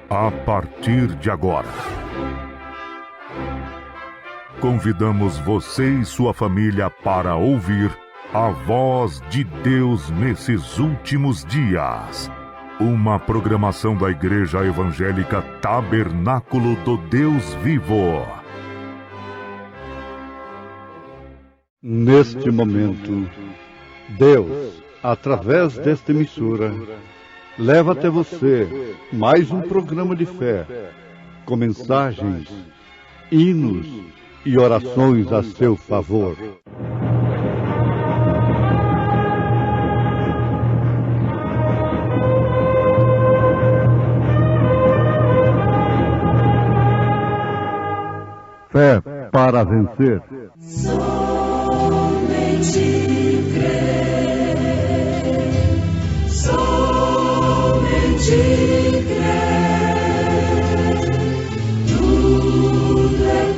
A partir de agora, convidamos você e sua família para ouvir a voz de Deus nesses últimos dias. Uma programação da Igreja Evangélica Tabernáculo do Deus Vivo. Neste momento, Deus, através desta emissora, leva até você mais um programa de fé, com mensagens, hinos e orações a seu favor. Fé para vencer. Somente crer, somente crer, tudo é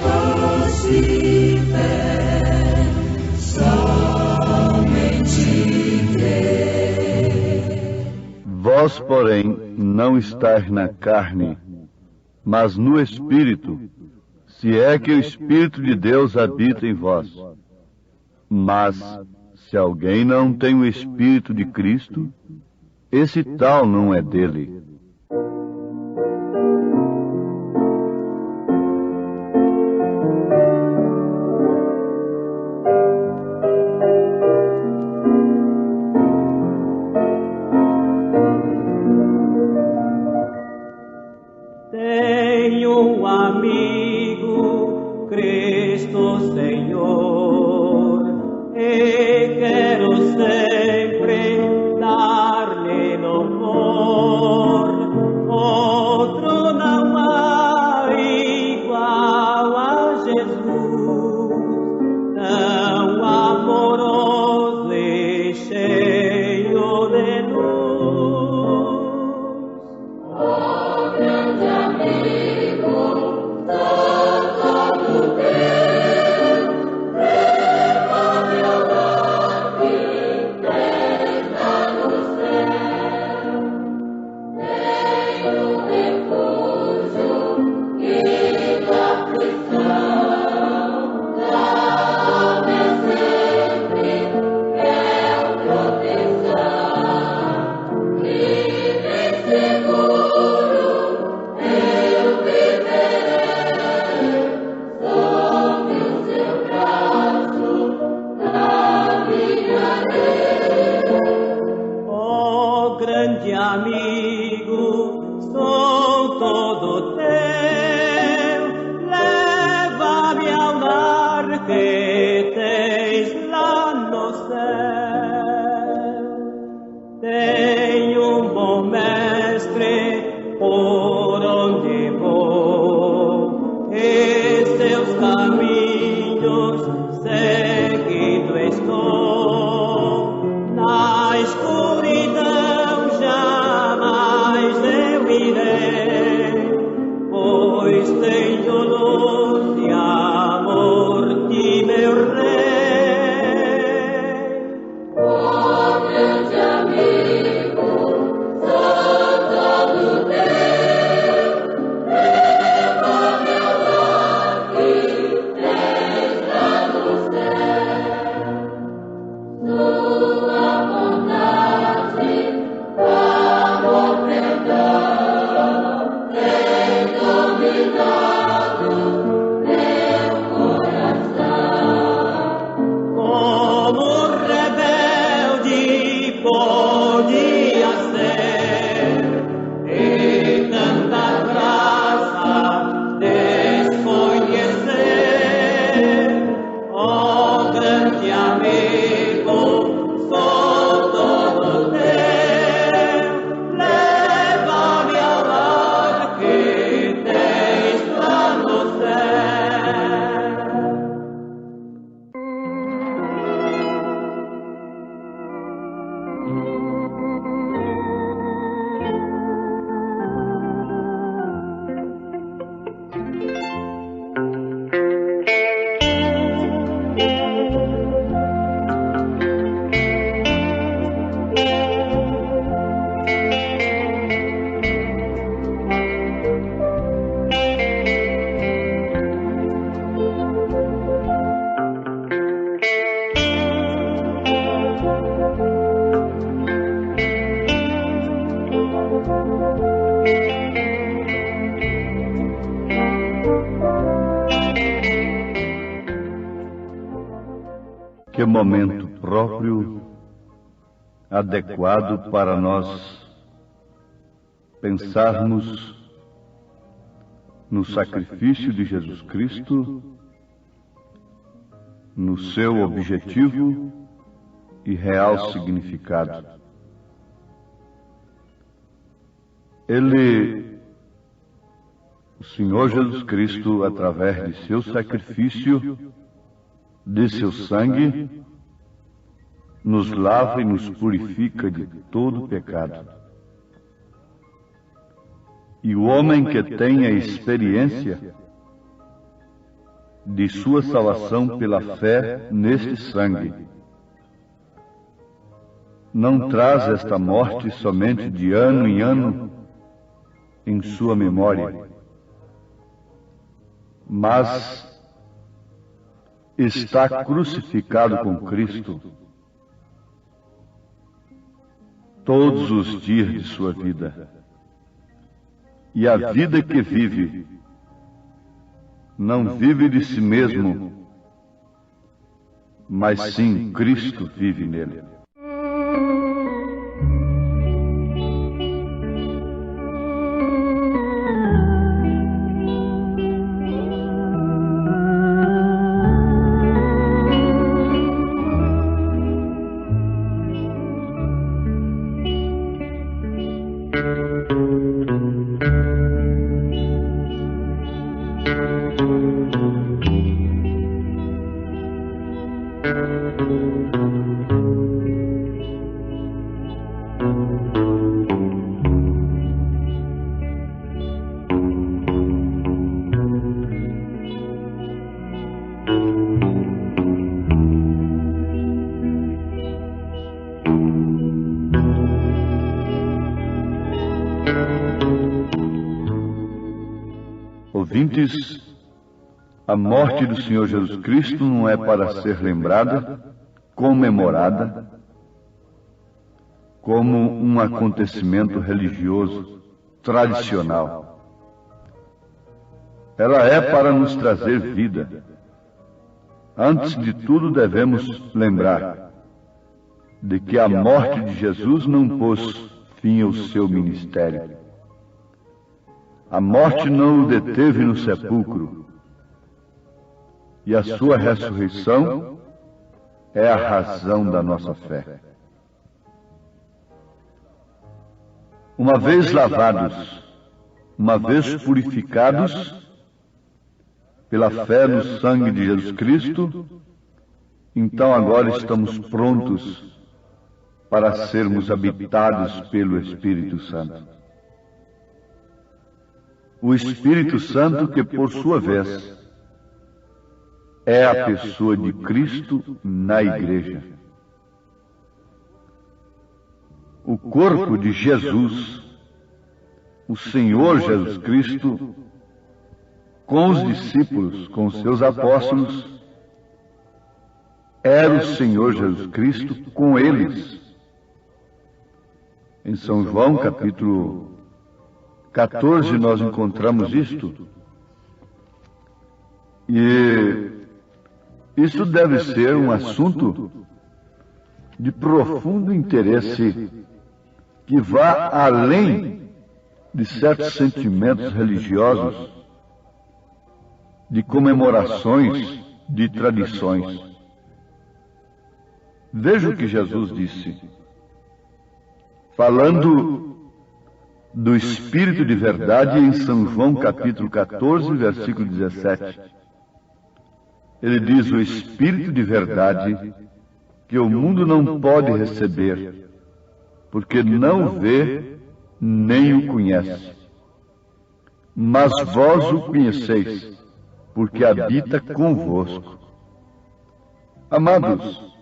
possível, somente crer. Vós, porém, não estáis na carne, mas no Espírito, se é que o Espírito de Deus habita em vós. Mas, se alguém não tem o Espírito de Cristo, esse tal não é dele. Tenho um amigo, Cristo Senhor, e quero sempre dar-lhe louvor. Outro não há igual a Jesus, tão amoroso e cheio de luz. Oh, grande amigo, sou todo teu, leva-me ao lar que tens lá no céu. Tenho refúgio e da aflição, dá-me sempre proteção, livre e seguro eu viverei, sob o seu braço caminharei. Oh, grande amigo, sou todo teu, leva-me ao lar que tens lá no céu. Tenho um bom mestre por onde vou, e seus caminhos seguindo estou. Na escuridão jamais eu irei, pois tenho luz e amor de meu Rei. Oh, grande amigo, sou todo teu, leva-me ao lar que tens lá no céu. Sua bondade, amor, perdão, tem dominado momento próprio, adequado para nós pensarmos no sacrifício de Jesus Cristo, no seu objetivo e real significado. O Senhor Jesus Cristo, através de seu sacrifício, de seu sangue, nos lava e nos purifica de todo pecado. E o homem que tem a experiência de sua salvação pela fé neste sangue, não traz esta morte somente de ano em ano em sua memória, mas está crucificado com Cristo todos os dias de sua vida. E a vida que vive, não vive de si mesmo, mas sim Cristo vive nele. Ouvintes, a morte do Senhor Jesus Cristo não é para ser lembrada, comemorada, como um acontecimento religioso, tradicional. Ela é para nos trazer vida. Antes de tudo, devemos lembrar de que a morte de Jesus não pôs fim ao seu ministério. A morte não o deteve no sepulcro. E a sua ressurreição é a razão da nossa fé. Uma vez lavados, uma vez purificados pela fé no sangue de Jesus Cristo, então agora estamos prontos para sermos habitados pelo Espírito Santo. O Espírito Santo que, por sua vez, é a pessoa de Cristo na igreja. O corpo de Jesus, o Senhor Jesus Cristo, com os discípulos, com os seus apóstolos, era o Senhor Jesus Cristo com eles. Em São João, capítulo 14, nós encontramos isto. E isso deve ser um assunto de profundo interesse que vá além de certos sentimentos religiosos, de comemorações, de tradições. Veja o que Jesus disse, falando do Espírito de verdade em São João capítulo 14, versículo 17. Ele diz: o Espírito de verdade que o mundo não pode receber, porque não o vê nem o conhece. Mas vós o conheceis, porque habita convosco. Amados,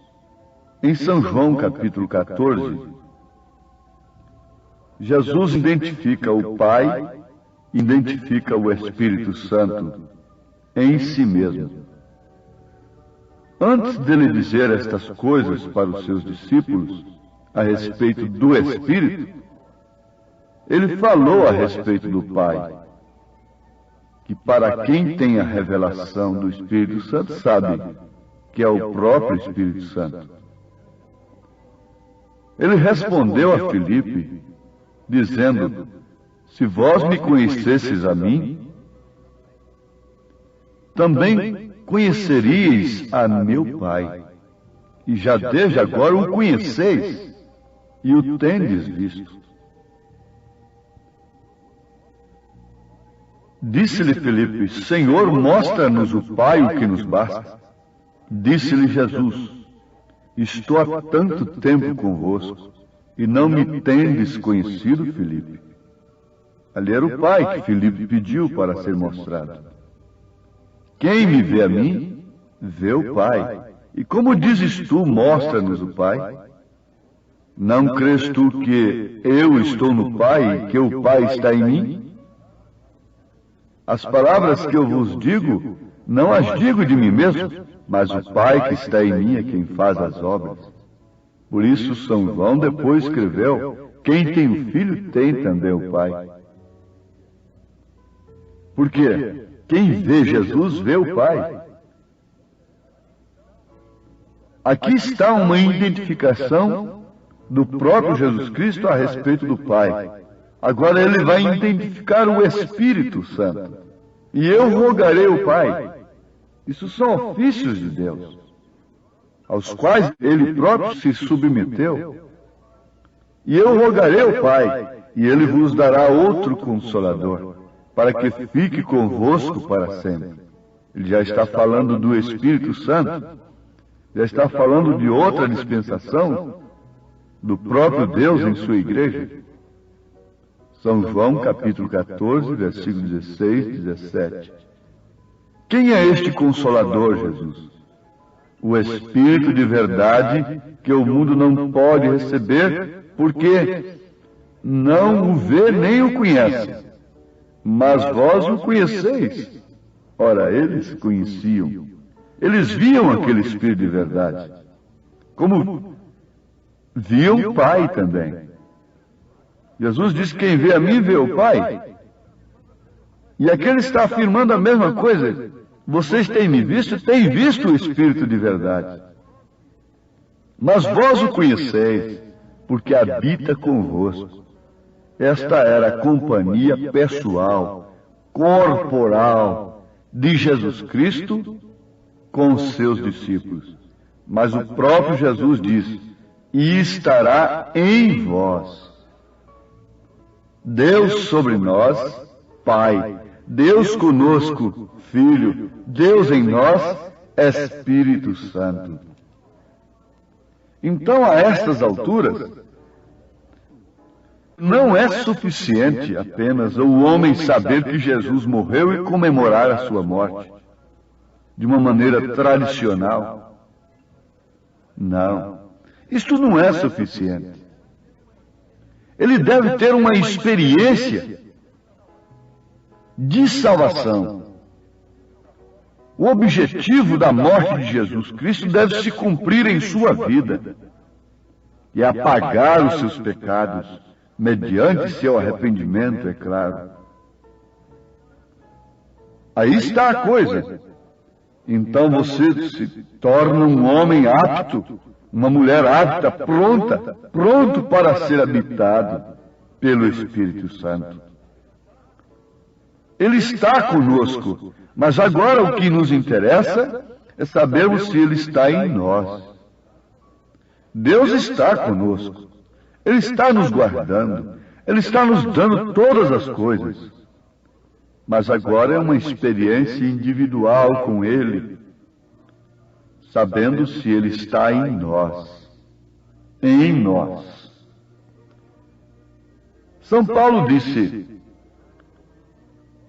em São João capítulo 14, Jesus identifica o Pai, identifica o Espírito Santo em si mesmo. Antes dele dizer estas coisas para os seus discípulos a respeito do Espírito, ele falou a respeito do Pai, que para quem tem a revelação do Espírito Santo sabe que é o próprio Espírito Santo. Ele respondeu a Filipe, dizendo: se vós me conhecesseis a mim, também conheceríeis a meu Pai. E já desde agora o conheceis e o tendes visto. Disse-lhe Filipe: Senhor, mostra-nos o Pai, o que nos basta. Disse-lhe Jesus: estou há tanto tempo convosco, e não me tendes conhecido, Filipe? Ali era o Pai que Filipe pediu para ser mostrado. Quem me vê a mim, vê o Pai. E como dizes tu, mostra-nos o Pai? Não crês tu que eu estou no Pai e que o Pai está em mim? As palavras que eu vos digo, não as digo de mim mesmo, mas o Pai que está em mim é quem faz as obras. Por isso São João depois escreveu: quem tem o Filho tem também o Pai. Porque quem vê Jesus vê o Pai. Aqui está uma identificação do próprio Jesus Cristo a respeito do Pai. Agora ele vai identificar o Espírito Santo. E eu rogarei ao Pai. Isso são ofícios de Deus, aos quais ele próprio se submeteu. E eu rogarei ao Pai, e ele vos dará outro Consolador, para que fique convosco para sempre. Ele já está falando do Espírito Santo. Já está falando de outra dispensação do próprio Deus em sua igreja. São João, capítulo 14, versículos 16 e 17. Quem é este Consolador, Jesus? O Espírito de verdade que o mundo não pode receber, porque não o vê nem o conhece. Mas vós o conheceis. Ora, eles conheciam. Eles viam aquele Espírito de verdade, como viam o Pai também. Jesus disse: quem vê a mim, vê o Pai. E aqui ele está afirmando a mesma coisa. Vocês têm me visto, têm visto o Espírito de verdade. Mas vós o conheceis, porque habita convosco. Esta era a companhia pessoal, corporal de Jesus Cristo com os seus discípulos. Mas o próprio Jesus diz: e estará em vós. Deus sobre nós, Pai. Deus conosco, Filho. Deus em nós, Espírito Santo. Então, a estas alturas, não é suficiente apenas o homem saber que Jesus morreu e comemorar a sua morte de uma maneira tradicional. Não, isto não é suficiente. Ele deve ter uma experiência de salvação. O objetivo da morte de Jesus Cristo deve se cumprir em sua vida, e apagar os seus pecados, mediante seu arrependimento, é claro. Aí está a coisa. Então você se torna um homem apto, uma mulher apta, pronto para ser habitado pelo Espírito Santo. Ele está conosco, mas agora o que nos interessa é sabermos se Ele está em nós. Deus está conosco, Ele está nos guardando, Ele está nos dando todas as coisas. Mas agora é uma experiência individual com Ele, sabendo se Ele está em nós. Em nós. São Paulo disse,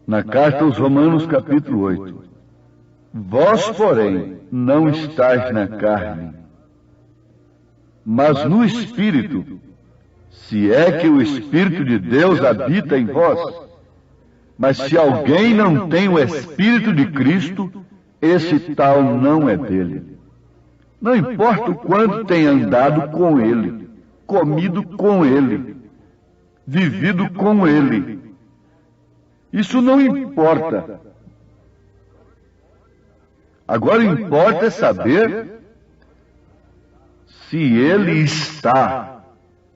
na carta aos Romanos, capítulo 8, vós, porém, não estáis na carne, mas no Espírito, se é que o Espírito de Deus habita em vós. Mas se alguém não tem o Espírito de Cristo, esse tal não é dele. Não importa o quanto tenha andado com Ele, comido com Ele, vivido com Ele. Isso não importa. Agora importa saber se ele está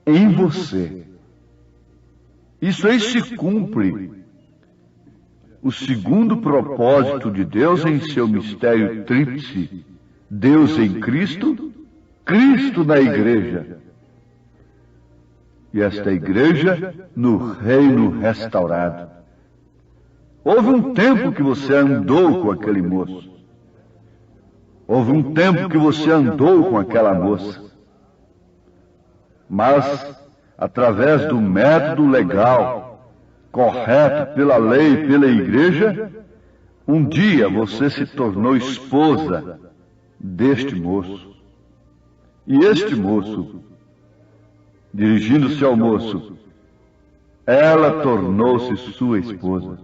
em você. Isso aí se cumpre o segundo propósito de Deus em seu mistério tríplice: Deus em Cristo, Cristo na igreja. E esta igreja no reino restaurado. Houve um tempo que você andou com aquele moço. Houve um tempo que você andou com aquela moça. Mas, através do método legal, correto pela lei e pela igreja, um dia você se tornou esposa deste moço. E este moço, dirigindo-se ao moço, ela tornou-se sua esposa.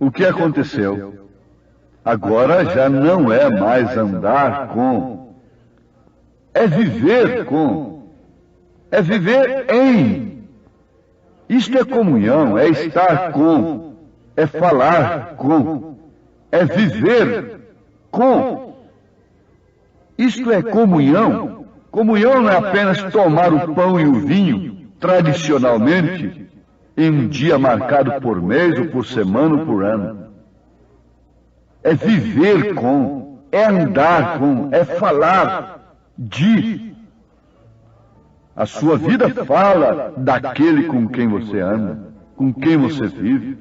O que aconteceu? Agora já não é mais andar com, é viver com, é viver em. Isto é comunhão, é estar com, é falar com, é viver com. Isto é comunhão. Comunhão não é apenas tomar o pão e o vinho, tradicionalmente, em um dia marcado por mês, ou por semana, ou por ano. É viver com, é andar com, é falar de. A sua vida fala daquele com quem você anda, com quem você vive.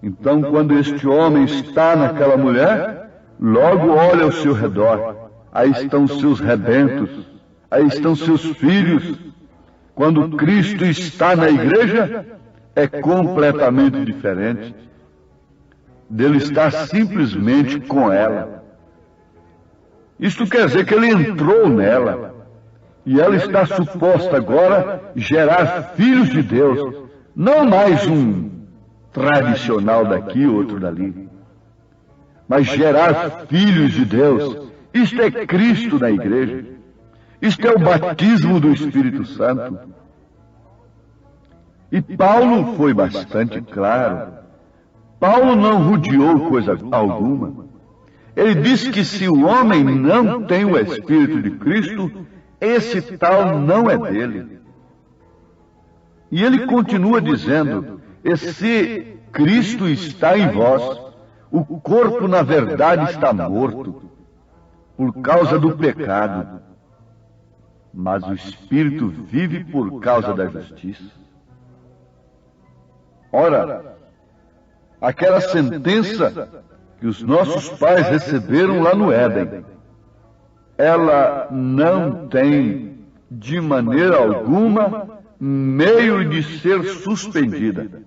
Então, quando este homem está naquela mulher, logo olha ao seu redor. Aí estão seus rebentos, aí estão seus filhos. Quando Cristo está na igreja, é completamente diferente dele estar simplesmente com ela. Isto quer dizer que ele entrou nela, e ela está suposta agora gerar filhos de Deus, não mais um tradicional daqui, outro dali, mas gerar filhos de Deus. Isto é Cristo na igreja. Isto é o batismo do Espírito Santo. E Paulo foi bastante claro. Paulo não rodeou coisa alguma. Ele disse que se o homem não tem o Espírito de Cristo, esse tal não é dele. E ele continua dizendo: e se Cristo está em vós, o corpo na verdade está morto, por causa do pecado, mas o Espírito vive por causa da justiça. Ora, aquela sentença que os nossos pais receberam lá no Éden, ela não tem, de maneira alguma, meio de ser suspendida.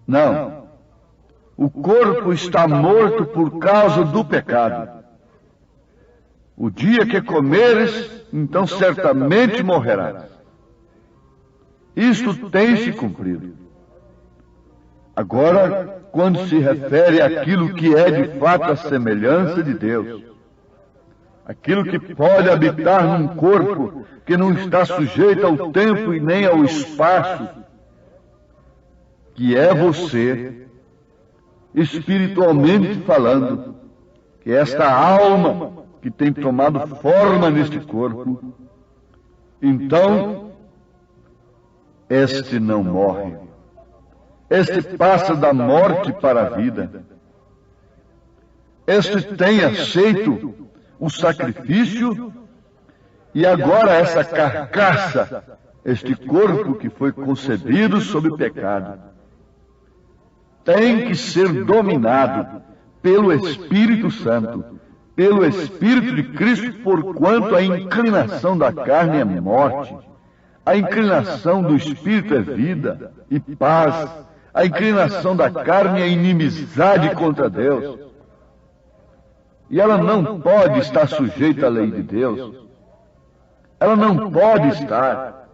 Não. O corpo está morto por causa do pecado. O dia que comeres, então certamente morrerás. Isto tem se cumprido. Agora, quando se refere àquilo que é de fato a semelhança de Deus, aquilo que pode habitar num corpo que não está sujeito ao tempo e nem ao espaço, que é você, espiritualmente falando, que esta alma que tem tomado forma neste corpo, então, este não morre. Este passa da morte para a vida. Este tem aceito o sacrifício e agora essa carcaça, este corpo que foi concebido sob pecado, tem que ser dominado pelo Espírito Santo, pelo Espírito de Cristo, porquanto a inclinação da carne é morte, a inclinação do Espírito é vida e paz, a inclinação da carne é inimizade contra Deus. E ela não pode estar sujeita à lei de Deus. Ela não pode estar.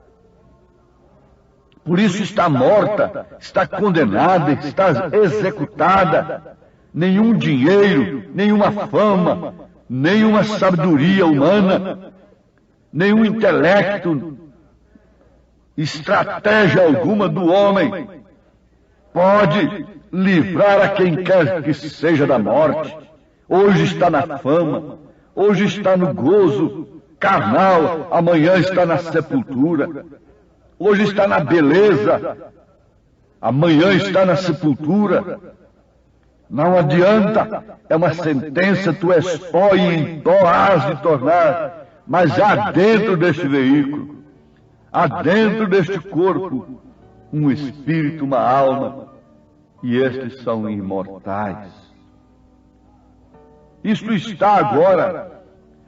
Por isso está morta, está condenada, está executada. Nenhum dinheiro, nenhuma fama, nenhuma sabedoria humana, nenhum intelecto, estratégia alguma do homem pode livrar a quem quer que seja da morte. Hoje está na fama, hoje está no gozo carnal, amanhã está na sepultura. Hoje está na beleza, amanhã está na sepultura. Não adianta, é uma sentença, tu és pó e em pó has de tornar. Mas há dentro deste veículo, há dentro deste corpo, um espírito, uma alma, e estes são imortais. Isto está agora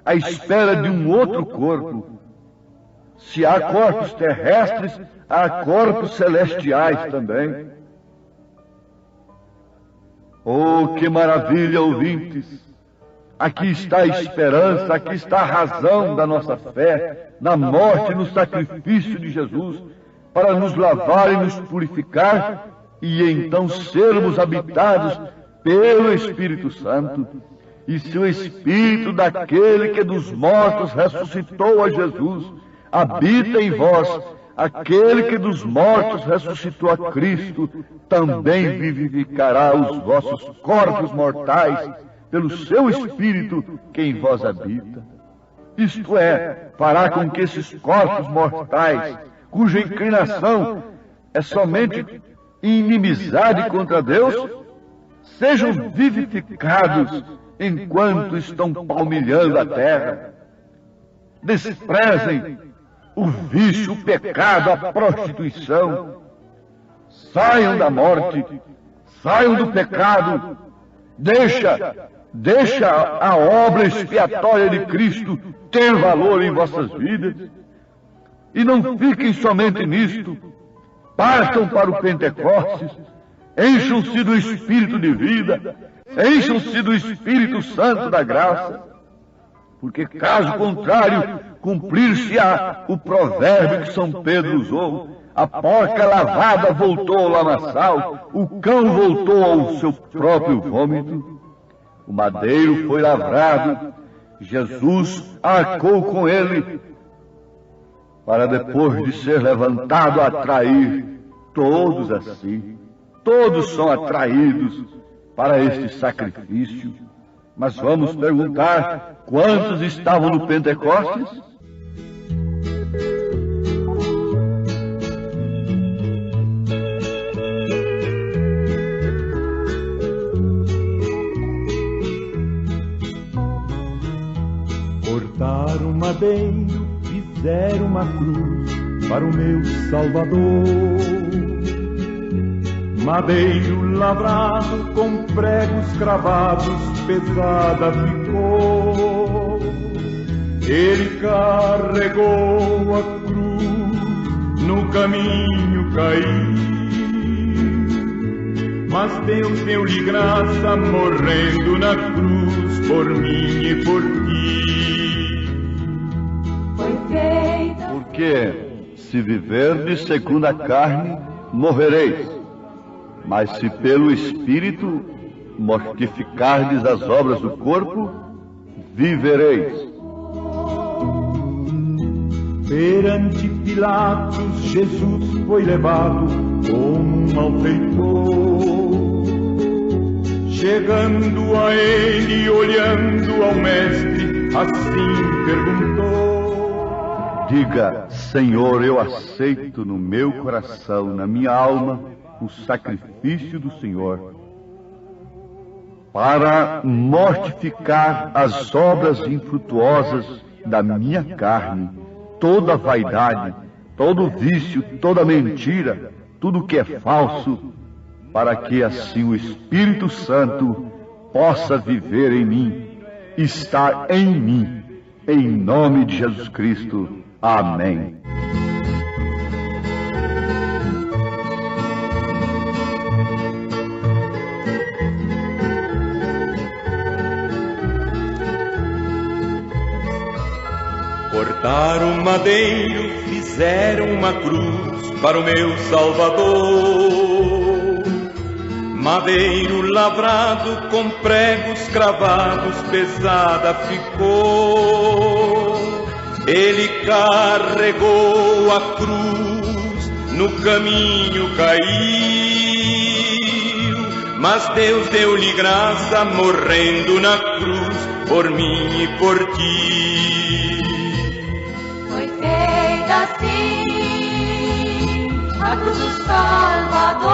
à espera de um outro corpo. Se há corpos terrestres, há corpos celestiais também. Oh, que maravilha, ouvintes! Aqui está a esperança, aqui está a razão da nossa fé, na morte e no sacrifício de Jesus, para nos lavar e nos purificar, e então sermos habitados pelo Espírito Santo. E se o Espírito daquele que dos mortos ressuscitou a Jesus habita em vós, aquele que dos mortos ressuscitou a Cristo também vivificará os vossos corpos mortais pelo seu Espírito que em vós habita. Isto é, fará com que esses corpos mortais, cuja inclinação é somente inimizade contra Deus, sejam vivificados enquanto estão palmilhando a terra. Desprezem o vício, o pecado, a prostituição. Saiam da morte, saiam do pecado. Deixa a obra expiatória de Cristo ter valor em vossas vidas. E não fiquem somente nisto. Partam para o Pentecostes, encham-se do Espírito de vida, encham-se do Espírito Santo da graça, porque caso contrário, cumprir-se-á o provérbio que São Pedro usou: a porca lavada voltou ao lamaçal, o cão voltou ao seu próprio vômito. O madeiro foi lavrado, Jesus arcou com ele, para depois de ser levantado atrair todos assim. Todos são atraídos para este sacrifício. Mas vamos perguntar, quantos estavam no Pentecostes? Cortaram o madeiro, fizeram uma cruz para o meu Salvador. Madeiro lavrado com pregos cravados, pesada ficou. Ele carregou a cruz, no caminho caiu. Mas Deus deu-lhe graça, morrendo na cruz, por mim e por ti. Porque se viverdes segundo a carne, morrereis. Mas se pelo Espírito mortificardes as obras do corpo, vivereis. Perante Pilatos, Jesus foi levado como um malfeitor. Chegando a ele, olhando ao mestre, assim perguntou: Diga, Senhor, eu aceito no meu coração, na minha alma, o sacrifício do Senhor, para mortificar as obras infrutuosas da minha carne, toda vaidade, todo vício, toda mentira, tudo que é falso, para que assim o Espírito Santo possa viver em mim, estar em mim, em nome de Jesus Cristo. Amém. Cortaram o madeiro, fizeram uma cruz para o meu Salvador. Madeiro lavrado com pregos cravados, pesada ficou. Ele carregou a cruz, no caminho caiu. mas Deus deu-lhe graça morrendo na cruz por mim e por ti. Foi feita assim a cruz do Salvador,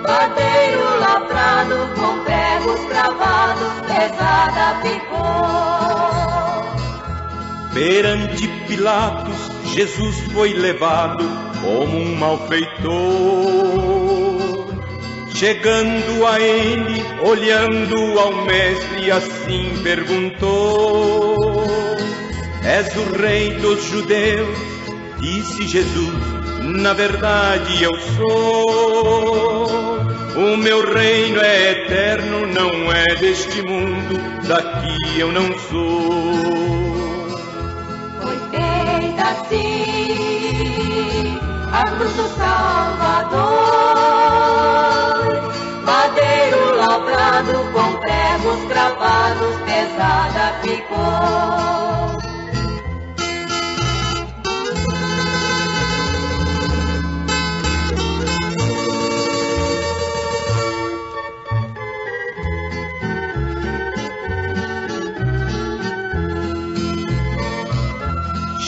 madeiro lavrado com pregos cravados, pesada ficou. Perante Pilatos, Jesus foi levado como um malfeitor. Chegando a ele, olhando ao mestre, assim perguntou: És o rei dos judeus? Disse Jesus: Na verdade eu sou. O meu reino é eterno, não é deste mundo, daqui eu não sou. Foi feita assim a cruz do Salvador, madeiro lavrado com pregos cravados, pesada ficou.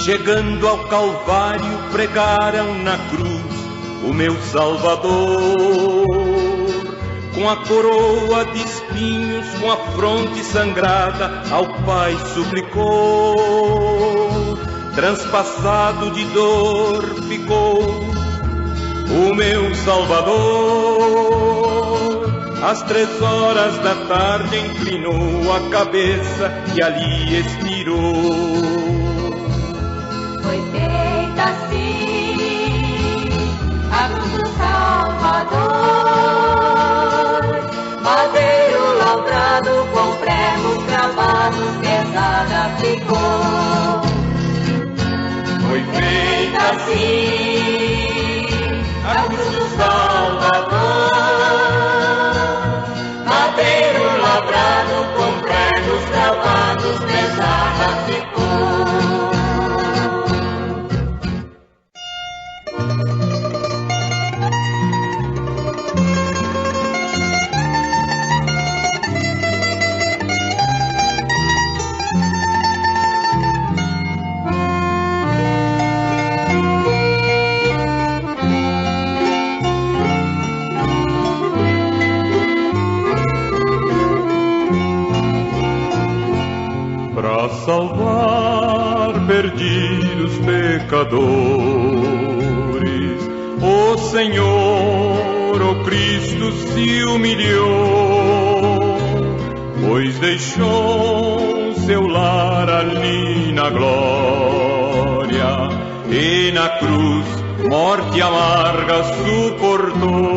Chegando ao Calvário, pregaram na cruz o meu Salvador. Com a coroa de espinhos, com a fronte sangrada, ao Pai suplicou. Transpassado de dor ficou o meu Salvador. Às 3 horas da tarde inclinou a cabeça e ali expirou. Foi feita assim a cruz do Salvador, madeiro lavrado com pregos cravados, pesada ficou. Foi feita assim a cruz do Salvador, madeiro lavrado com pregos cravados, pesada ficou. Para salvar perdidos pecadores, o Senhor, o Cristo se humilhou, pois deixou seu lar ali na glória e na cruz morte amarga suportou.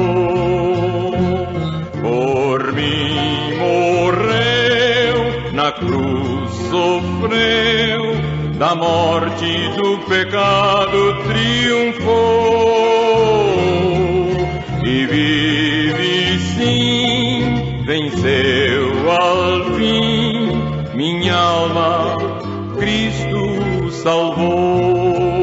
Por mim morreu na cruz, sofreu, da morte e do pecado triunfou, e vive sim, venceu ao fim, minha alma Cristo salvou.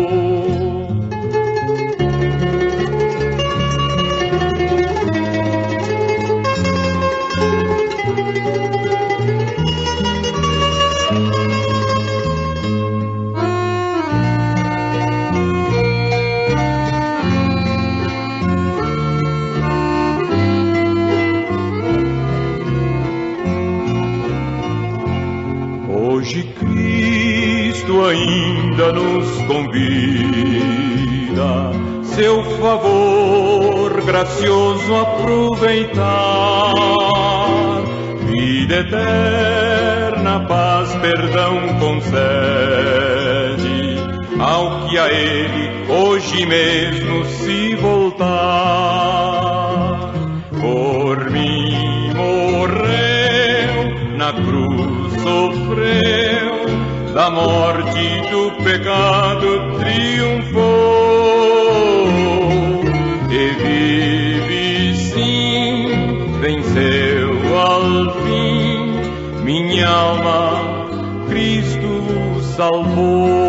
Hoje Cristo ainda nos convida, seu favor gracioso aproveitar, vida eterna, paz, perdão concede ao que a Ele hoje mesmo se voltar. Por mim morreu na cruz, sofreu, da morte e do pecado triunfou, e vive sim, venceu ao fim, minha alma Cristo salvou.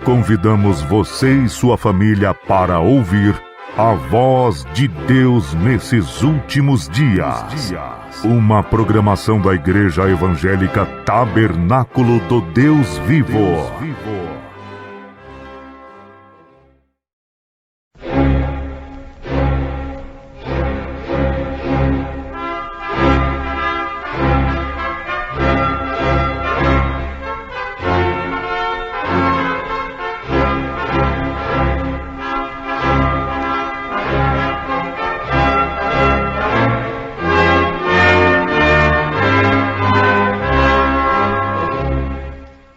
convidamos você e sua família para ouvir a voz de Deus nesses últimos dias. Uma programação da Igreja Evangélica Tabernáculo do Deus Vivo.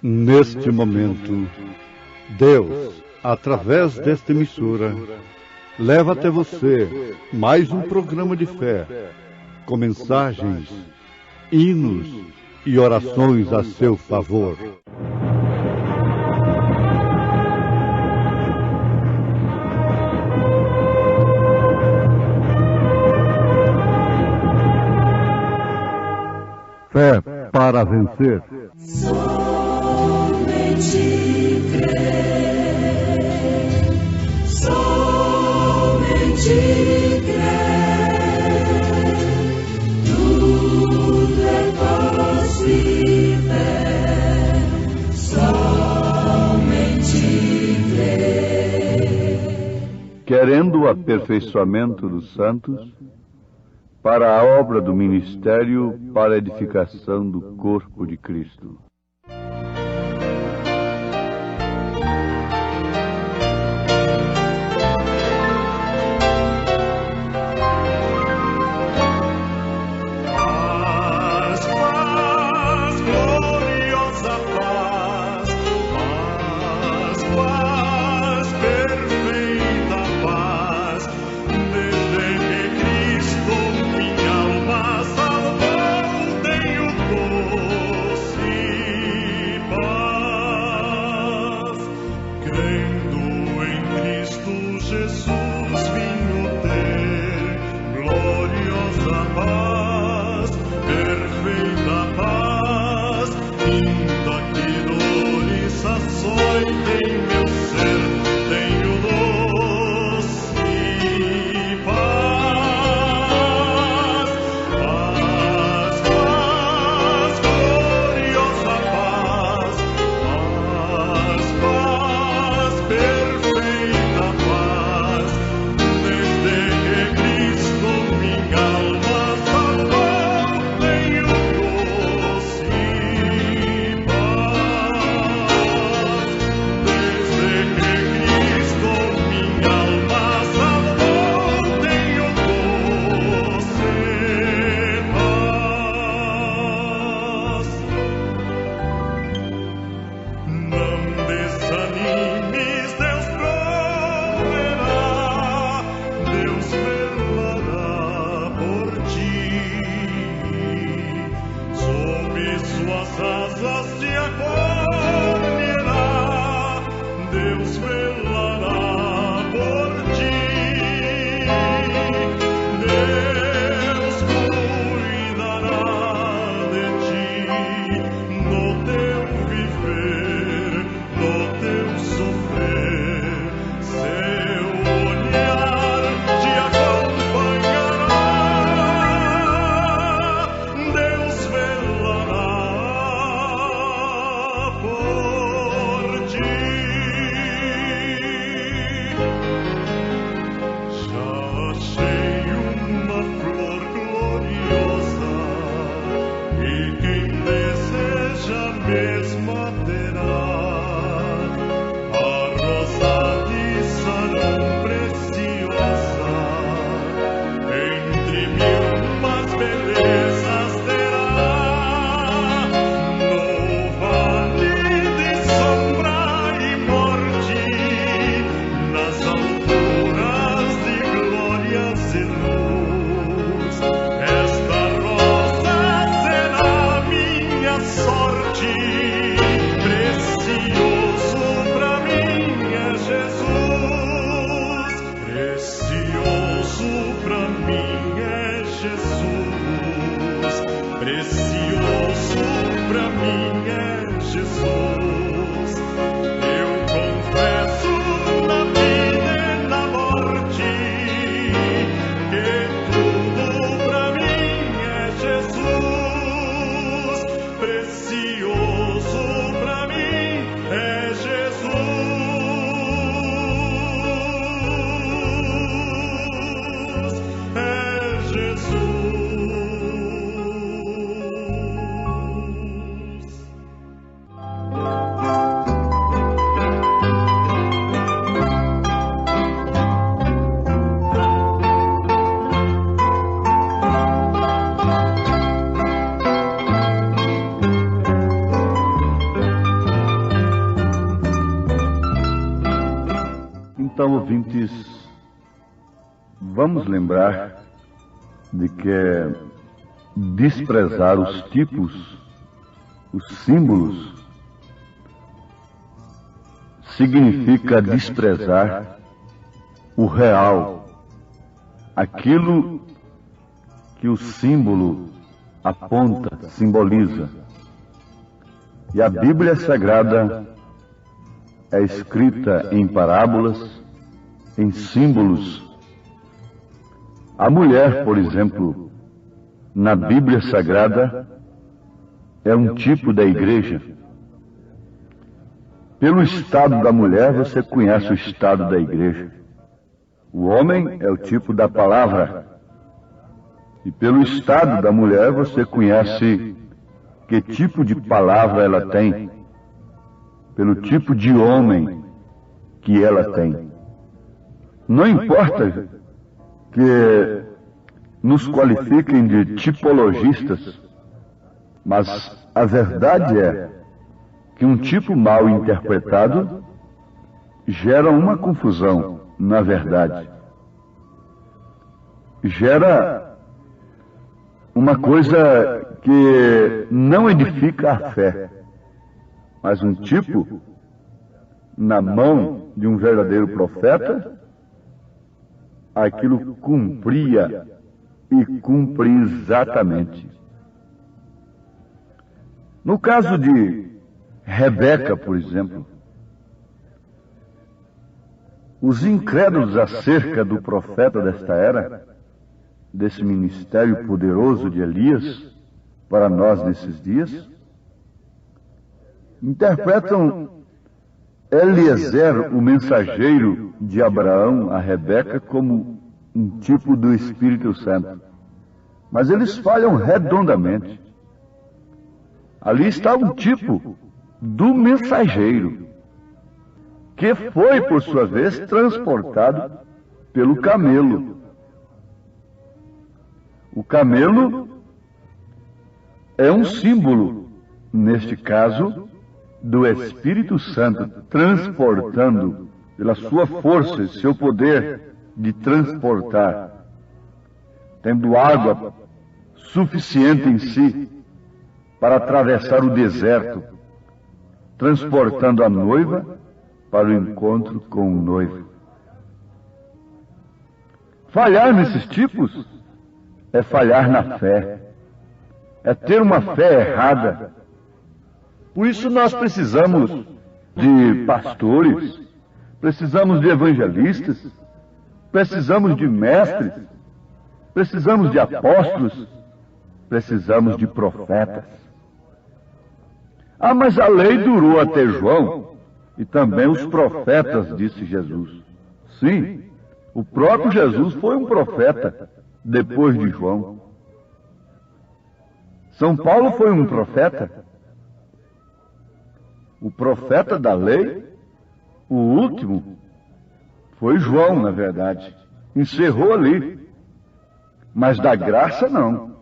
Neste momento, Deus, através desta emissora, leva até você mais um programa de fé, com mensagens, hinos e orações a seu favor. Fé para vencer. Somente crer, tudo é possível. Somente crer. Querendo o aperfeiçoamento dos santos, para a obra do ministério, para a edificação do corpo de Cristo. Então, ouvintes, vamos lembrar de que desprezar os tipos, os símbolos, significa desprezar o real, aquilo que o símbolo aponta, simboliza. E a Bíblia Sagrada é escrita em parábolas, em símbolos. A mulher, por exemplo, na Bíblia Sagrada, é um tipo da igreja. Pelo estado da mulher, você conhece o estado da igreja. O homem é o tipo da palavra. E pelo estado da mulher, você conhece que tipo de palavra ela tem. Pelo tipo de homem que ela tem. Não importa que nos qualifiquem de tipologistas, mas a verdade é que um tipo mal interpretado gera uma confusão, na verdade. Gera uma coisa que não edifica a fé, mas um tipo, na mão de um verdadeiro profeta, aquilo cumpria e cumpre exatamente. No caso de Rebeca, por exemplo, os incrédulos acerca do profeta desta era, desse ministério poderoso de Elias, para nós nesses dias, interpretam Eliezer, o mensageiro de Abraão a Rebeca, como um tipo do Espírito Santo. Mas eles falham redondamente. Ali está um tipo do mensageiro, que foi, por sua vez, transportado pelo camelo. O camelo é um símbolo, neste caso, do Espírito Santo, transportando pela sua força e seu poder de transportar, tendo água suficiente em si para atravessar o deserto, transportando a noiva para o encontro com o noivo. Falhar nesses tipos é falhar na fé, é ter uma fé errada. Por isso nós precisamos de pastores, precisamos de evangelistas, precisamos de mestres, precisamos de apóstolos, precisamos de profetas. Ah, mas a lei durou até João, e também os profetas, disse Jesus. Sim, o próprio Jesus foi um profeta depois de João. São Paulo foi um profeta. O profeta da lei, o último, foi João, na verdade. Encerrou ali. Mas da graça, não.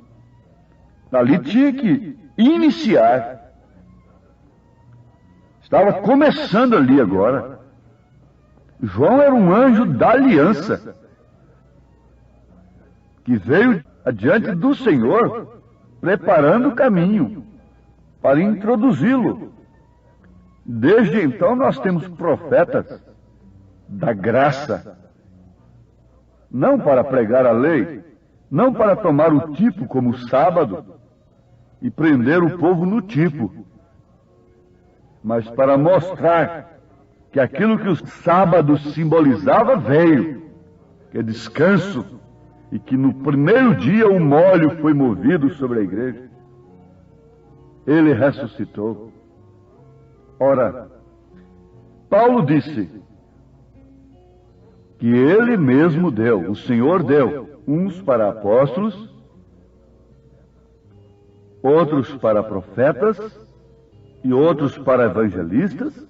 Ali tinha que iniciar. Estava começando ali agora. João era um anjo da aliança, que veio adiante do Senhor, preparando o caminho para introduzi-lo. Desde então nós temos profetas da graça, não para pregar a lei, não para tomar o tipo como sábado e prender o povo no tipo, mas para mostrar que aquilo que o sábado simbolizava veio, que é descanso, e que no primeiro dia o molho foi movido sobre a igreja. Ele ressuscitou. Ora, Paulo disse que ele mesmo deu, o Senhor deu, uns para apóstolos, outros para profetas, e outros para evangelistas,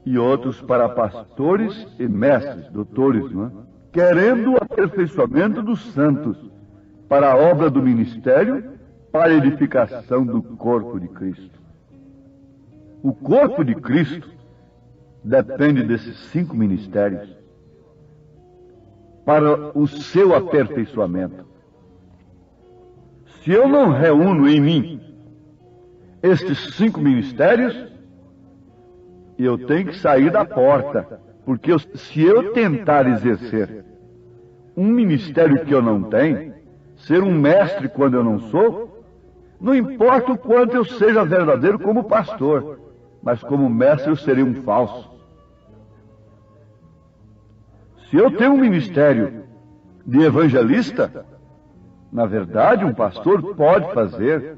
e outros para pastores e mestres, doutores, não é? Querendo o aperfeiçoamento dos santos para a obra do ministério, para a edificação do corpo de Cristo. O corpo de Cristo depende desses 5 ministérios. para o seu aperfeiçoamento. Se eu não reúno em mim estes 5 ministérios, eu tenho que sair da porta, porque se eu tentar exercer um ministério que eu não tenho, ser um mestre quando eu não sou, não importa o quanto eu seja verdadeiro como pastor, mas como mestre eu serei um falso. Se eu tenho um ministério de evangelista, na verdade, um pastor pode fazer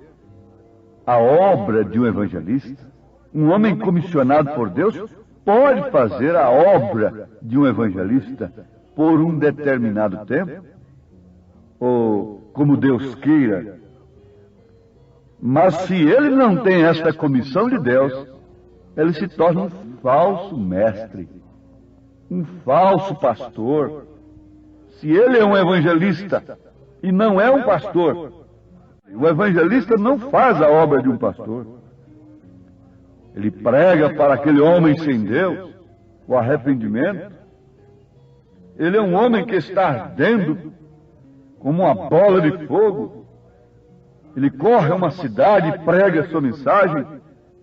a obra de um evangelista. Um homem comissionado por Deus pode fazer a obra de um evangelista por um determinado tempo, ou como Deus queira. Mas se ele não tem esta comissão de Deus, ele se torna um falso mestre, um falso pastor. Se ele é um evangelista e não é um pastor, o evangelista não faz a obra de um pastor. Ele prega para aquele homem sem Deus o arrependimento. Ele é um homem que está ardendo como uma bola de fogo. Ele corre a uma cidade e prega a sua mensagem,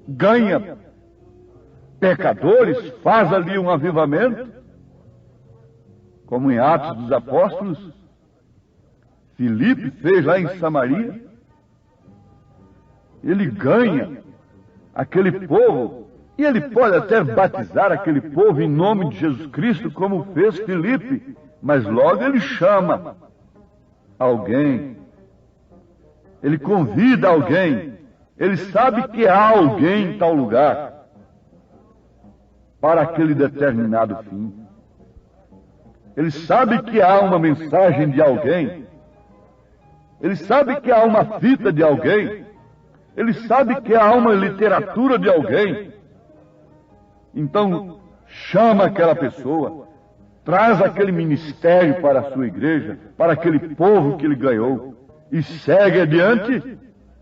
ganha pecadores, faz ali um avivamento, como em Atos dos Apóstolos, Filipe fez lá em Samaria. Ele ganha aquele povo, e ele pode até batizar aquele povo em nome de Jesus Cristo, como fez Filipe, mas logo ele chama alguém, ele convida alguém, ele sabe que há alguém em tal lugar para aquele determinado fim. Ele sabe que há uma mensagem de alguém, ele sabe que há uma fita de alguém, ele sabe que há uma literatura de alguém. Então, chama aquela pessoa, traz aquele ministério para a sua igreja, para aquele povo que ele ganhou, e segue adiante,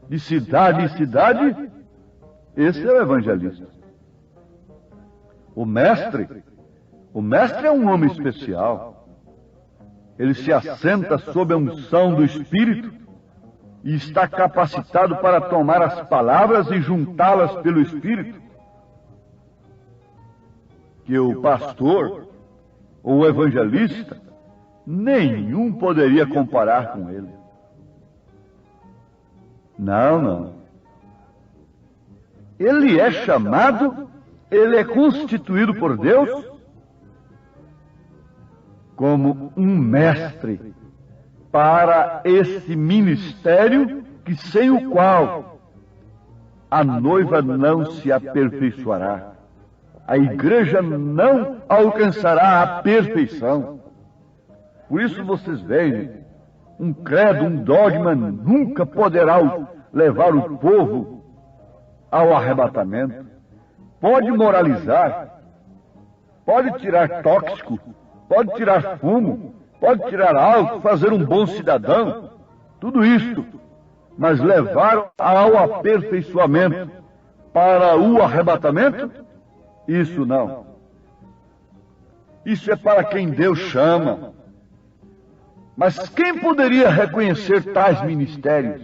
de cidade em cidade. Esse é o evangelista. O mestre é um homem especial. Ele se assenta sob a unção do Espírito e está capacitado para tomar as palavras e juntá-las pelo Espírito, que o pastor ou o evangelista nenhum poderia comparar com ele. Não. Ele é chamado, ele é constituído por Deus como um mestre para esse ministério, que sem o qual a noiva não se aperfeiçoará. A igreja não alcançará a perfeição. Por isso vocês veem, um credo, um dogma nunca poderá levar o povo ao arrebatamento. Pode moralizar, pode tirar tóxico, pode tirar fumo, pode tirar álcool, fazer um bom cidadão, tudo isto, mas levar ao aperfeiçoamento para o arrebatamento, isso não. Isso é para quem Deus chama. Mas quem poderia reconhecer tais ministérios?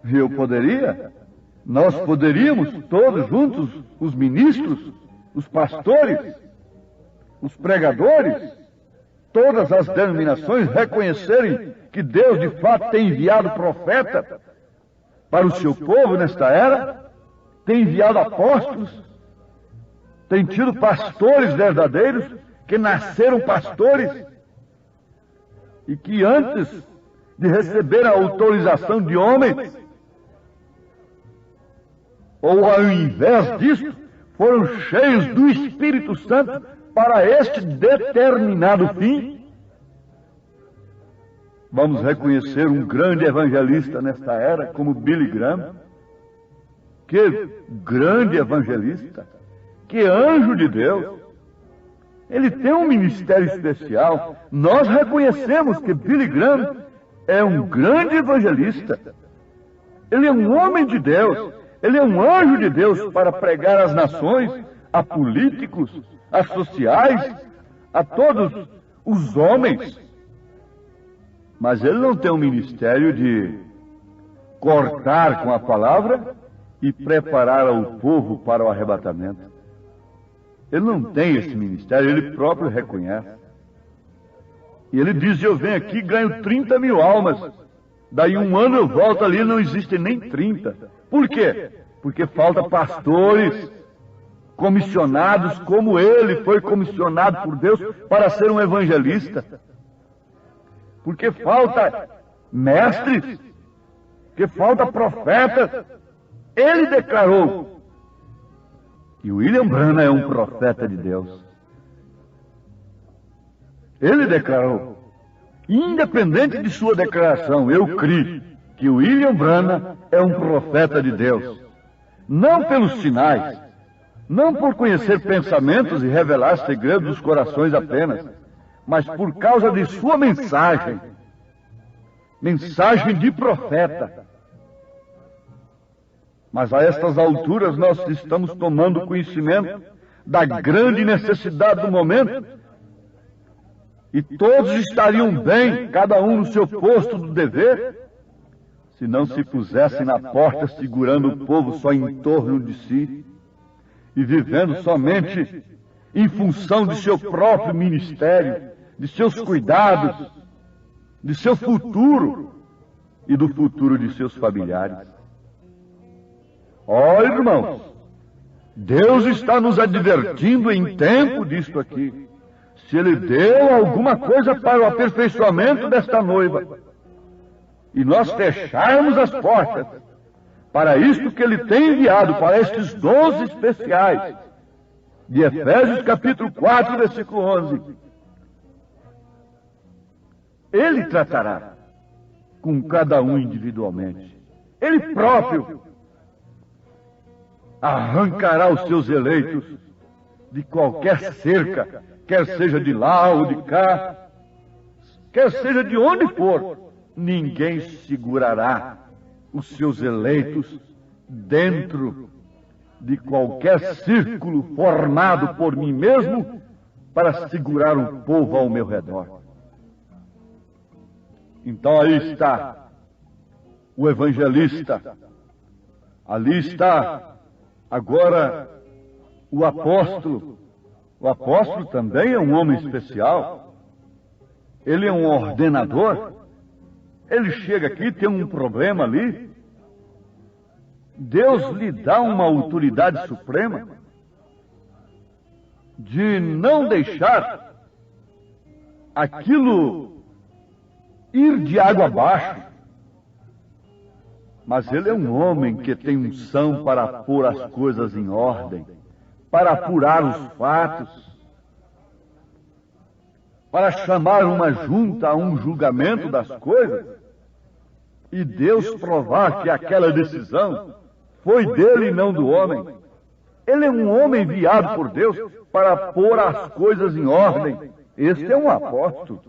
Eu poderia? Nós poderíamos, todos juntos, os ministros, os pastores, os pregadores, todas as denominações, reconhecerem que Deus de fato tem enviado profeta para o seu povo nesta era, tem enviado apóstolos, tem tido pastores verdadeiros que nasceram pastores e que antes de receber a autorização de homens, ou ao invés disso, foram cheios do Espírito Santo para este determinado fim. Vamos reconhecer um grande evangelista nesta era, como Billy Graham. Que grande evangelista, que anjo de Deus. Ele tem um ministério especial. Nós reconhecemos que Billy Graham é um grande evangelista. Ele é um homem de Deus. Ele é um anjo de Deus para pregar às nações, a políticos, a sociais, a todos os homens. Mas ele não tem um ministério de cortar com a palavra e preparar o povo para o arrebatamento. Ele não tem esse ministério, ele próprio reconhece. E ele diz, eu venho aqui e ganho 30 mil almas. Daí um ano eu volto ali e não existem nem 30. Por quê? Porque falta pastores comissionados como ele foi comissionado por Deus para ser um evangelista. Porque falta mestres, porque falta profetas. Ele declarou. E William Branham é um profeta de Deus. Ele declarou. Independente de sua declaração, eu creio que William Branham é um profeta de Deus. Não pelos sinais, não por conhecer pensamentos e revelar segredos dos corações apenas, mas por causa de sua mensagem. Mensagem de profeta. Mas a estas alturas nós estamos tomando conhecimento da grande necessidade do momento. E todos estariam bem, cada um no seu posto do dever, se não se pusessem na porta segurando o povo só em torno de si e vivendo somente em função de seu próprio ministério, de seus cuidados, de seu futuro e do futuro de seus familiares. Olha, irmãos, Deus está nos advertindo em tempo disto aqui. Se Ele deu alguma coisa para o aperfeiçoamento desta noiva, e nós fecharmos as portas para isto que Ele tem enviado, para estes 12 especiais, de Efésios capítulo 4, versículo 11, Ele tratará com cada um individualmente. Ele próprio arrancará os seus eleitos de qualquer cerca, quer seja de lá ou de cá, quer seja de onde for, ninguém segurará os seus eleitos dentro de qualquer círculo formado por mim mesmo para segurar o povo ao meu redor. Então aí está o evangelista, ali está agora o apóstolo. O apóstolo também é um homem especial. Ele é um ordenador. Ele chega aqui, tem um problema ali. Deus lhe dá uma autoridade suprema de não deixar aquilo ir de água abaixo. Mas ele é um homem que tem unção para pôr as coisas em ordem, para apurar os fatos, para chamar uma junta a um julgamento das coisas, e Deus provar que aquela decisão foi dele e não do homem. Ele é um homem enviado por Deus para pôr as coisas em ordem. Este é um apóstolo.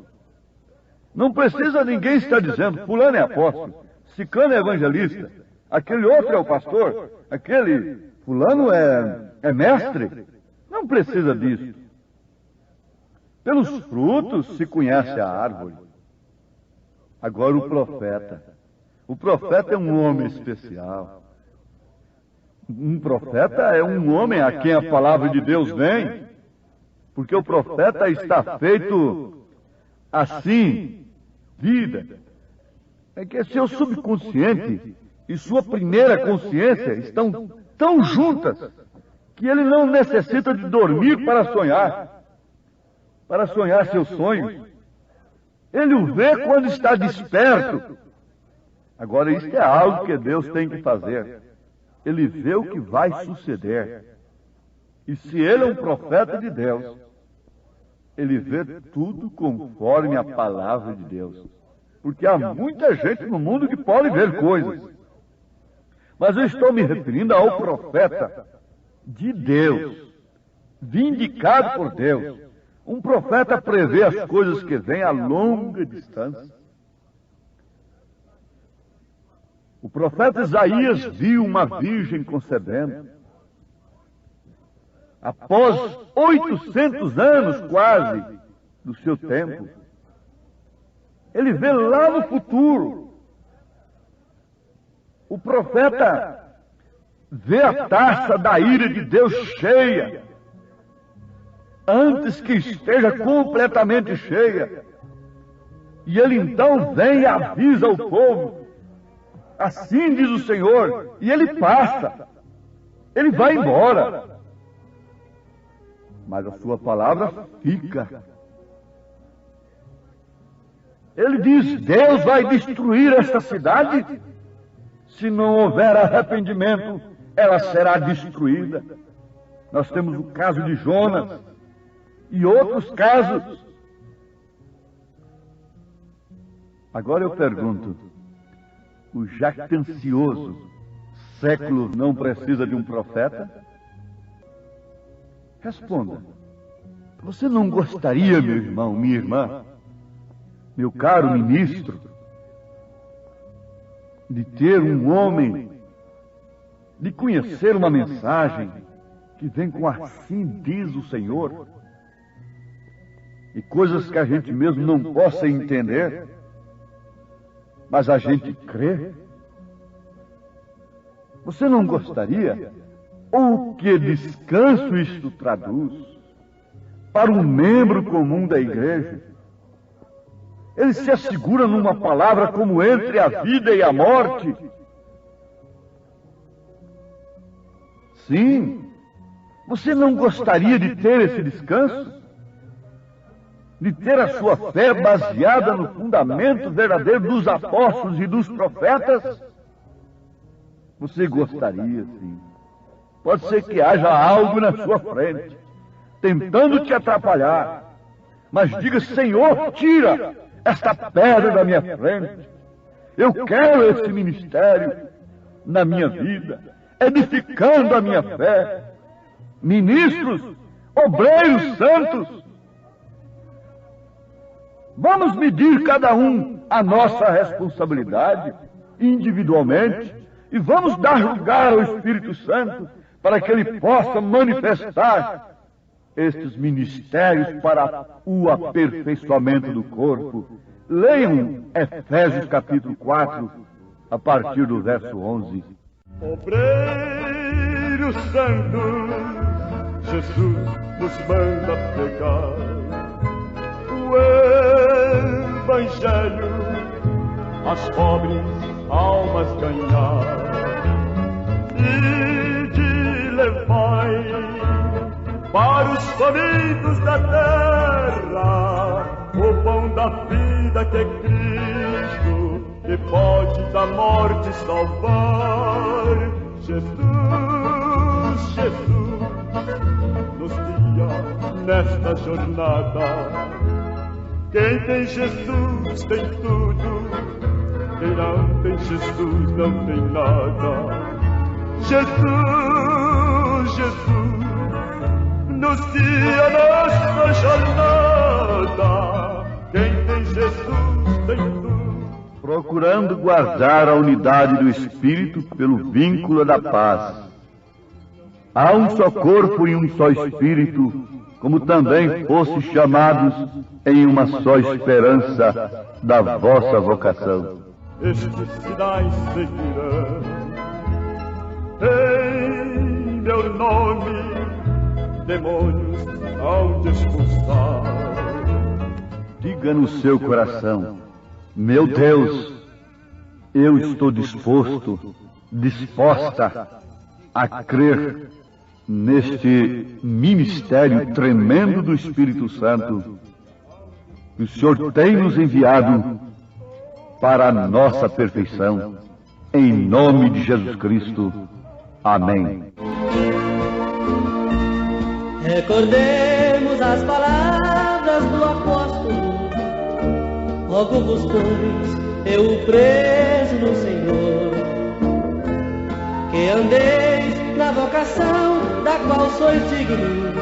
Não precisa ninguém estar dizendo, fulano é apóstolo, ciclano é evangelista, aquele outro é o pastor, aquele fulano é mestre. Não precisa disso. Pelos frutos se conhece a árvore. Agora o profeta. O profeta é um homem especial. Um profeta é um homem a quem a palavra de Deus vem, porque o profeta está feito assim, vida. É que seu subconsciente e sua primeira consciência estão tão juntas que ele não necessita de dormir para sonhar seus sonhos. Ele o vê quando está desperto. Agora, isso é algo que Deus tem que fazer. Ele vê o que vai suceder. E se ele é um profeta de Deus, ele vê tudo conforme a palavra de Deus. Porque há muita gente no mundo que pode ver coisas. Mas eu estou me referindo ao profeta de Deus, vindicado por Deus. Um profeta prevê as coisas que vêm a longa distância. O profeta Isaías viu uma virgem concebendo. após 800 anos quase do seu tempo, ele vê lá no futuro. O profeta vê a taça da ira de Deus cheia, antes que esteja completamente cheia. E ele então vem e avisa o povo. Assim diz o Senhor, e ele passa. Ele vai embora. Mas a sua palavra fica. Ele diz: Deus vai destruir esta cidade. Se não houver arrependimento, ela será destruída. Nós temos o caso de Jonas e outros casos. Agora eu pergunto: o jactancioso século não precisa de um profeta? Responda. Você não gostaria, meu irmão, minha irmã, meu caro ministro, de ter um homem, de conhecer uma mensagem que vem com assim diz o Senhor, e coisas que a gente mesmo não possa entender, mas a gente crê? Você não gostaria? Ou que descanso isto traduz para um membro comum da igreja? Ele se assegura numa palavra como entre a vida e a morte. Sim, você não gostaria de ter esse descanso? De ter a sua fé baseada no fundamento verdadeiro dos apóstolos e dos profetas? Você gostaria, sim. Pode ser que haja algo na sua frente, tentando te atrapalhar. Mas diga: Senhor, tira esta pedra da minha frente. Eu quero esse ministério na minha vida, edificando a minha fé. Ministros, obreiros santos, vamos medir cada um a nossa responsabilidade, individualmente, e vamos dar lugar ao Espírito Santo para que ele possa manifestar estes ministérios para o aperfeiçoamento do corpo. Leiam Efésios capítulo 4, a partir do verso 11. Obreiros santos, Jesus nos manda pregar o Evangelho, as pobres almas ganhar, e de levai para os famintos da terra o pão da vida que é Cristo, que pode da morte salvar. Jesus, Jesus, nos guia nesta jornada. Quem tem Jesus tem tudo, quem não tem Jesus não tem nada. Jesus, Jesus, nos guia nesta jornada. Quem tem Jesus tem tudo. Procurando guardar a unidade do Espírito pelo vínculo da paz. Há um só corpo e um só Espírito, como também fosse chamados em uma só esperança da vossa vocação. Estes sinais seguirão em meu nome, demônios hão de expulsar. Diga no seu coração: meu Deus, eu estou disposto, disposta a crer neste ministério tremendo do Espírito Santo que o Senhor tem nos enviado para a nossa perfeição. Em nome de Jesus Cristo. Amém. Recordemos as palavras do apóstolo: rogo-vos, pois, eu preso no Senhor, que andeis na vocação da qual sois dignos,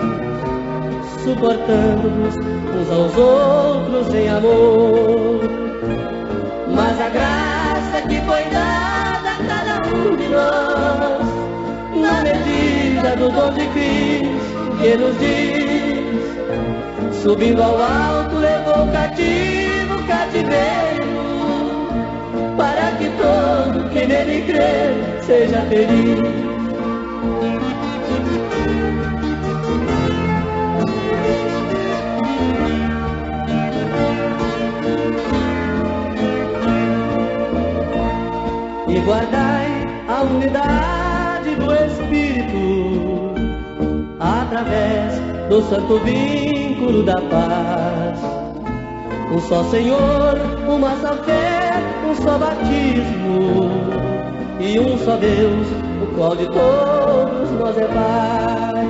suportando-vos uns aos outros em amor. Mas a graça que foi dada a cada um de nós, na medida medida do dom de Cristo que nos diz: subindo ao alto levou cativo o cativeiro, para que todo que nele crer seja feliz. E guardai a unidade do Espírito, através do santo vínculo da paz. Um só Senhor, uma só fé, um só batismo, e um só Deus, o qual de todos nós é Pai.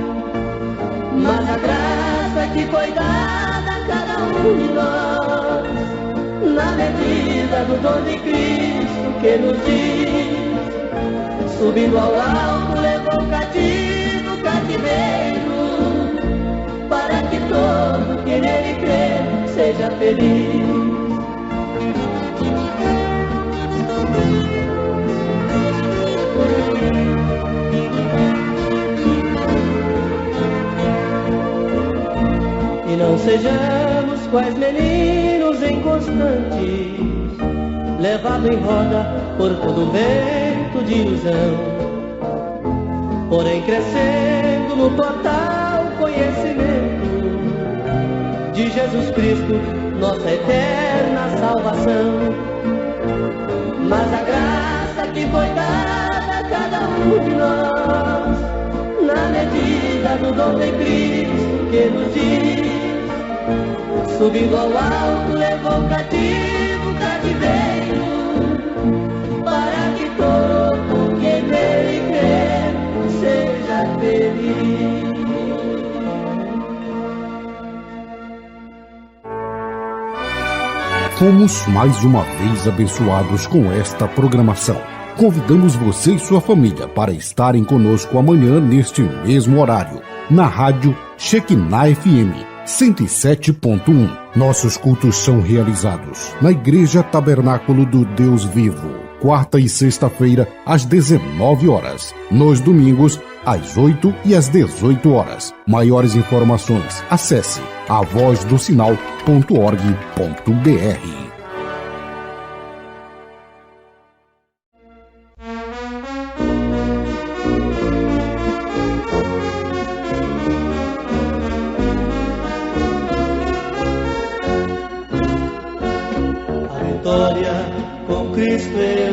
Mas a graça que foi dada a cada um de nós, na medida do dom de Cristo que nos diz: subindo ao alto levou cativo o cativeiro, para que todo que nele crê seja feliz. E não sejamos quais meninos inconstantes, levado em roda por todo vento de ilusão, porém crescendo no total conhecimento de Jesus Cristo, nossa eterna salvação. Mas a graça que foi dada a cada um de nós, na medida do dom de Cristo que nos diz: subindo ao alto levou cativo o cativeiro, para que todo que nele crer seja feliz. Fomos mais uma vez abençoados com esta programação. Convidamos você e sua família para estarem conosco amanhã neste mesmo horário, na rádio Shekinah FM 107.1. Nossos cultos são realizados na Igreja Tabernáculo do Deus Vivo, quarta e sexta-feira às 19 horas, nos domingos às 8 e às 18 horas. Maiores informações, acesse avozdosinal.org.br. Com Cristo eu